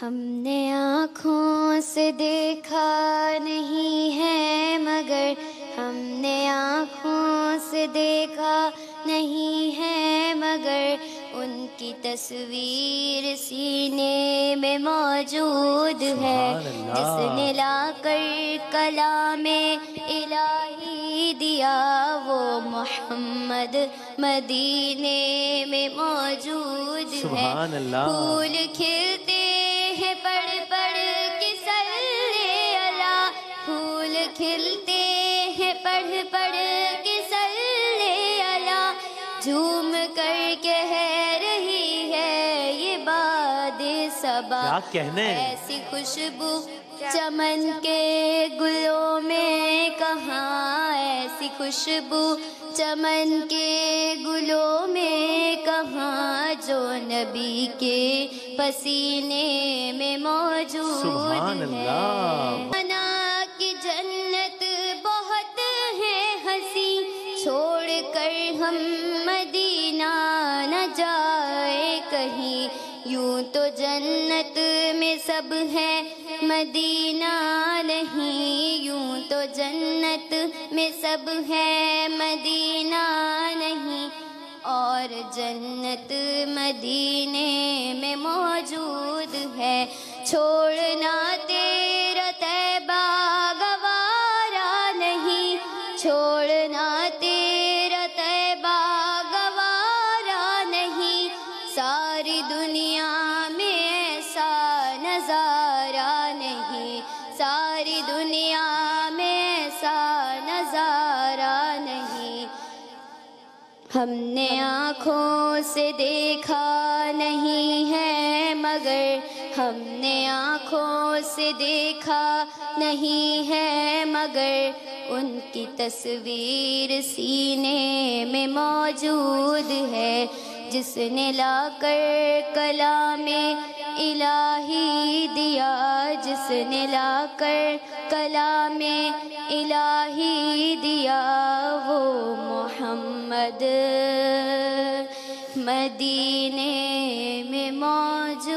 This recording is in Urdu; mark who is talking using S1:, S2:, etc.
S1: ہم نے آنکھوں سے دیکھا نہیں ہے مگر ہم نے آنکھوں سے دیکھا نہیں ہے مگر ان کی تصویر سینے میں موجود ہے، جس نے لا کر کلام الہی دیا وہ محمد مدینے میں موجود ہے۔ پھول کھلتے ہیں پڑھ پڑھ کے صلی اللہ، پھول کھلتے ہیں پڑھ پڑھ کے صلی اللہ، جھوم کر کہہ رہی ہے یہ باد صبا، ایسی خوشبو چمن کے گلوں میں کہاں، ایسی خوشبو چمن کے گلوں میں کہاں، جو نبی کے پسینے میں موجود ہے۔ انا کی جنت بہت ہے ہنسی، چھوڑ کر ہم مدینہ نہ جائے کہیں، یوں تو جنت میں سب ہے مدینہ نہیں، یوں تو جنت میں سب ہے مدینہ نہیں، اور جنت مدینے میں موجود ہے۔ چھوڑنا تیرا طیبہ گوارا نہیں، چھوڑنا تیرا طیبہ گوارا نہیں، ساری دنیا میں ایسا نظارہ نہیں، ساری دنیا میں ایسا نظارہ نہیں۔ ہم نے آنکھوں سے دیکھا نہیں ہے مگر ہم نے آنکھوں سے دیکھا نہیں ہے مگر ان کی تصویر سینے میں موجود ہے، جس نے لا کر کلام الہی دیا، جس نے لا کر کلام الہی دیا وہ محمد مدینے میں موجود